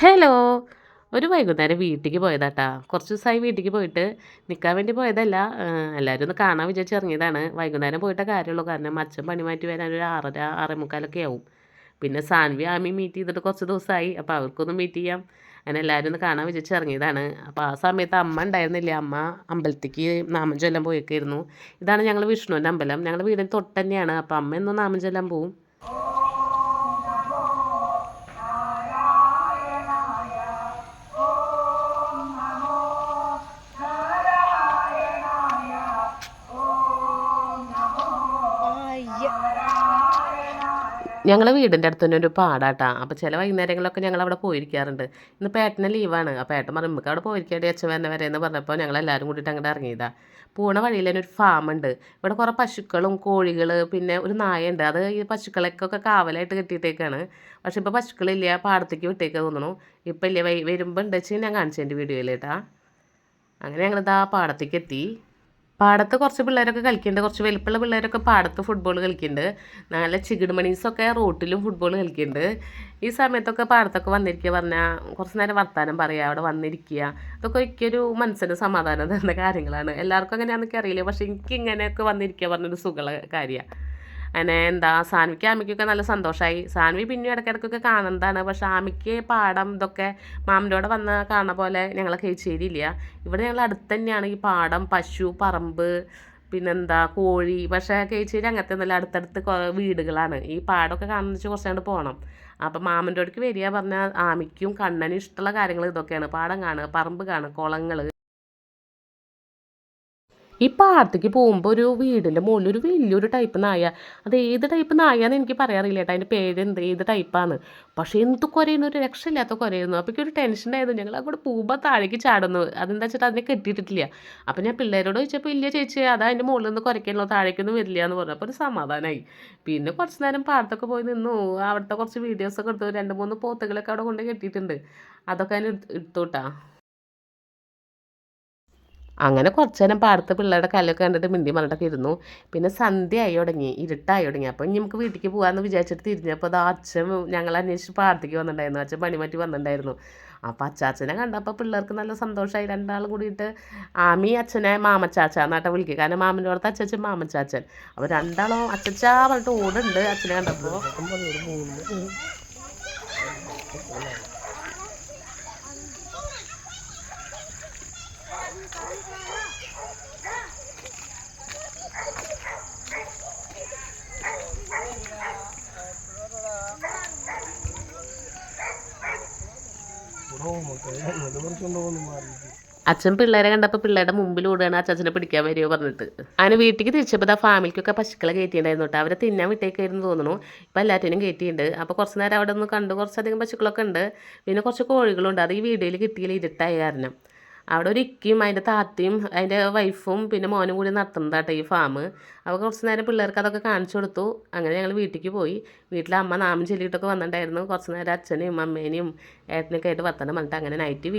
Hello! ഒരു വൈകുന്നേരം വീട്ടിക്ക് പോയതാട്ടാ. കുറച്ച് ദിവസമായി വീട്ടിക്ക് പോയിട്ട്. നിൽക്കാൻ വേണ്ടി പോയതല്ല. എല്ലാവരും ഒന്ന് കാണാൻ വിചാരിച്ച് ഇറങ്ങിയതാണ്. വൈകുന്നേരം പോയിട്ടേ കാര്യമുള്ളൂ. കാരണം അച്ഛൻ പണി മാറ്റി വരാൻ ഒരു 6:30, 6:45 ആവും. പിന്നെ സാൻവി ആമിയും മീറ്റ് ചെയ്തിട്ട് കുറച്ച് ദിവസമായി. അപ്പോൾ അവർക്കൊന്ന് മീറ്റ് ചെയ്യാം. അങ്ങനെ എല്ലാവരും ഒന്ന് കാണാൻ വിചാരിച്ച് ഇറങ്ങിയതാണ്. അപ്പോൾ ആ സമയത്ത് അമ്മ ഉണ്ടായിരുന്നില്ല. അമ്മ അമ്പലത്തേക്ക് നാമം ചൊല്ലാൻ പോയേക്കായിരുന്നു. ഇതാണ് ഞങ്ങൾ വിഷ്ണുവിൻ്റെ അമ്പലം. ഞങ്ങളുടെ വീടിന് തൊട്ട് തന്നെയാണ്. അപ്പോൾ അമ്മ എന്നും നാമം ചൊല്ലാൻ പോവും. ഞങ്ങളെ വീടിൻ്റെ അടുത്ത് തന്നെ ഒരു പാടാട്ടാ. അപ്പോൾ ചില വൈകുന്നേരങ്ങളിലൊക്കെ ഞങ്ങളവിടെ പോയിരിക്കാറുണ്ട്. ഇന്നിപ്പോൾ ഏട്ടന് ലീവാണ്. അപ്പോൾ ഏട്ടൻ പറഞ്ഞു നമുക്ക് അവിടെ പോയിരിക്കേണ്ടി അച്ഛൻ വരണ വരെ എന്ന് പറഞ്ഞപ്പോൾ ഞങ്ങളെല്ലാവരും കൂടിയിട്ട് അങ്ങോട്ട് ഇറങ്ങിയതാണ്. പോണ വഴിയിൽ തന്നെ ഒരു ഫാമുണ്ട്. ഇവിടെ കുറേ പശുക്കളും കോഴികൾ പിന്നെ ഒരു നായുണ്ട്. അത് ഈ പശുക്കളൊക്കെ കാവലായിട്ട് കെട്ടിയിട്ടേക്കാണ്. പക്ഷേ ഇപ്പോൾ പശുക്കളില്ല, പാടത്തേക്ക് വിട്ടേക്ക് തോന്നുന്നു. ഇപ്പം ഇല്ല, വരുമ്പോൾ ഉണ്ട് വെച്ച് ഞാൻ കാണിച്ചു എൻ്റെ വീഡിയോയിലേട്ടാ. അങ്ങനെ ഞങ്ങളിതാ പാടത്തേക്ക് എത്തി. പാടത്ത് കുറച്ച് പിള്ളേരൊക്കെ കളിക്കുന്നുണ്ട്. കുറച്ച് വലിപ്പമുള്ള പിള്ളേരൊക്കെ പാടത്ത് ഫുട്ബോൾ കളിക്കുന്നുണ്ട്. നല്ല ചികിട് മണീസൊക്കെ റോട്ടിലും ഫുട്ബോൾ കളിക്കുന്നുണ്ട്. ഈ സമയത്തൊക്കെ പാടത്തൊക്കെ വന്നിരിക്കുക പറഞ്ഞാൽ കുറച്ച് നേരം വർത്താനം പറയുക, അവിടെ വന്നിരിക്കുക. അതൊക്കെ എനിക്കൊരു മനസ്സിന് സമാധാനം തരുന്ന കാര്യങ്ങളാണ്. എല്ലാവർക്കും അങ്ങനെയാണെന്നൊക്കെ അറിയില്ല. പക്ഷേ എനിക്ക് ഇങ്ങനെയൊക്കെ വന്നിരിക്കുക പറഞ്ഞൊരു സുഖമുള്ള കാര്യമാണ്. അങ്ങനെ എന്താ സാൻവിക്ക് ആമിക്കൊക്കെ നല്ല സന്തോഷമായി. സാൻവി പിന്നെ ഇടയ്ക്കിടയ്ക്കൊക്കെ കാണുന്നതാണ്. പക്ഷേ ആമിക്ക് പാടം ഇതൊക്കെ മാമൻ്റെ വന്ന് കാണുന്ന പോലെ ഞങ്ങളെ കേച്ചേരിയില്ല. ഇവിടെ ഞങ്ങൾ അടുത്ത് തന്നെയാണ് ഈ പാടം, പശു, പറമ്പ്, പിന്നെന്താ കോഴി. പക്ഷേ കേച്ചേരി അങ്ങനത്തെ ഒന്നുമില്ല, അടുത്തടുത്ത് വീടുകളാണ്. ഈ പാടമൊക്കെ കാണുന്ന വെച്ചാൽ കുറച്ചങ്ങോട്ട് പോകണം. അപ്പം മാമൻ്റെ അടുക്ക് വരിക പറഞ്ഞാൽ ആമിക്കും കണ്ണനും ഇഷ്ടമുള്ള കാര്യങ്ങൾ ഇതൊക്കെയാണ്. പാടം കാണുക, പറമ്പ് കാണുക, കുളങ്ങൾ. ഈ പാടത്തേക്ക് പോകുമ്പോൾ ഒരു വീടിൻ്റെ മുകളിൽ ഒരു വലിയൊരു ടൈപ്പ് നായ. അത് ഏത് ടൈപ്പ് നായാന്ന് എനിക്ക് പറയാറില്ല കേട്ടോ. അതിൻ്റെ പേര് ഏത് ടൈപ്പാണ്. പക്ഷേ എന്ത് കുരയുന്നു, ഒരു രക്ഷയില്ലാത്ത കുരയുന്നു. അപ്പോൾ എനിക്കൊരു ടെൻഷൻ ആയിരുന്നു. ഞങ്ങൾ അങ്ങോട്ട് പോകുമ്പോൾ താഴേക്ക് ചാടുന്നു. അതെന്താ വെച്ചിട്ട് അതിനെ കെട്ടിയിട്ടിട്ടില്ല. അപ്പോൾ ഞാൻ പിള്ളേരോട് ചോദിച്ചപ്പോൾ ഇല്ല ചേച്ചി, അത് അതിൻ്റെ മുകളിൽ നിന്ന് കുരയ്ക്കണല്ലോ, താഴേക്കൊന്നും വരില്ല എന്ന് പറഞ്ഞു. അപ്പോൾ ഒരു സമാധാനമായി. പിന്നെ കുറച്ച് നേരം പാടത്തൊക്കെ പോയി നിന്നു. അവിടുത്തെ കുറച്ച് വീഡിയോസൊക്കെ എടുത്തു. 2-3 പോത്തുകളൊക്കെ അവിടെ കൊണ്ട് കെട്ടിയിട്ടുണ്ട്. അതൊക്കെ അതിന് എടുത്തു കേട്ടോ. അങ്ങനെ കുറച്ച് നേരം പാടത്ത് പിള്ളേരുടെ കല്ലൊക്കെ കണ്ടിട്ട് മിണ്ടി പറഞ്ഞിട്ടൊക്കെ ഇരുന്നു. പിന്നെ സന്ധ്യ ആയി തുടങ്ങി, ഇരുട്ടായി തുടങ്ങി. അപ്പോൾ ഇനി നമുക്ക് വീട്ടിലേക്ക് പോകാമെന്ന് വിചാരിച്ചിട്ട് തിരിഞ്ഞപ്പോൾ അത് അച്ഛൻ ഞങ്ങളെ അന്വേഷിച്ച് പാടത്തേക്ക് വന്നിട്ടുണ്ടായിരുന്നു. അച്ഛൻ പണി മാറ്റി വന്നിട്ടുണ്ടായിരുന്നു. അപ്പോൾ അച്ചാച്ചനെ കണ്ടപ്പോൾ പിള്ളേർക്ക് നല്ല സന്തോഷമായി. രണ്ടാളും കൂടിയിട്ട് ആമി അച്ഛനെ മാമച്ചാച്ച എന്നാട്ടാ വിളിക്കുക. കാരണം മാമൻ്റെ അടുത്ത് അച്ഛൻ മാമച്ചാച്ചൻ. അപ്പോൾ രണ്ടാളും അച്ചച്ചാ പറഞ്ഞിട്ട് ഓടുണ്ട് അച്ഛനെ കണ്ടപ്പോൾ. അച്ഛൻ പിള്ളേരെ കണ്ടപ്പോൾ പിള്ളേരുടെ മുമ്പിൽ ഓടുകയാണ്, അച്ഛനെ പിടിക്കാൻ വരുമോ പറഞ്ഞിട്ട്. അങ്ങനെ വീട്ടിലേക്ക് തിരിച്ചപ്പോൾ ആ ഫാമിലിക്കൊക്കെ പശുക്കളെ കയറ്റിയിട്ടുണ്ടായിരുന്നു കേട്ടോ. അവരെ തിന്നാൻ വിട്ടേക്കായിരുന്നു തോന്നുന്നു. ഇപ്പോൾ എല്ലാറ്റിനും കയറ്റിയിട്ടുണ്ട്. അപ്പോൾ കുറച്ച് നേരം അവിടെ ഒന്ന് കണ്ടു. കുറച്ചധികം പശുക്കളൊക്കെ ഉണ്ട്. പിന്നെ കുറച്ച് കോഴികളുണ്ട്. അത് ഈ വീഡിയോയിൽ കിട്ടിയില്ല, ഇരുട്ടായ കാരണം. അവിടെ ഒരു ഇക്കയും അതിൻ്റെ താത്തയും അതിൻ്റെ വൈഫും പിന്നെ മോനും കൂടി നടത്തുന്നതാട്ടോ ഈ ഫാം. അപ്പോൾ കുറച്ച് നേരം പിള്ളേർക്ക് അതൊക്കെ കാണിച്ചു കൊടുത്തു. അങ്ങനെ ഞങ്ങൾ വീട്ടിലേക്ക് പോയി. വീട്ടിൽ അമ്മ നാമം ചൊല്ലിയിട്ടൊക്കെ വന്നിട്ടുണ്ടായിരുന്നു. കുറച്ച് നേരം അച്ഛനെയും അമ്മേനെയും ഏട്ടനൊക്കെ ആയിട്ട് വർത്തമാനം പറഞ്ഞിട്ട് അങ്ങനെ നൈറ്റ്